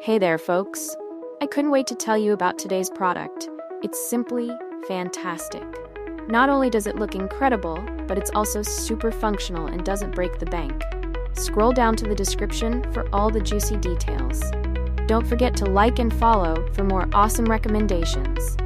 Hey there, folks. I couldn't wait to tell you about today's product. It's simply fantastic. Not only does it look incredible, but it's also super functional and doesn't break the bank. Scroll down to the description for all the juicy details. Don't forget to like and follow for more awesome recommendations.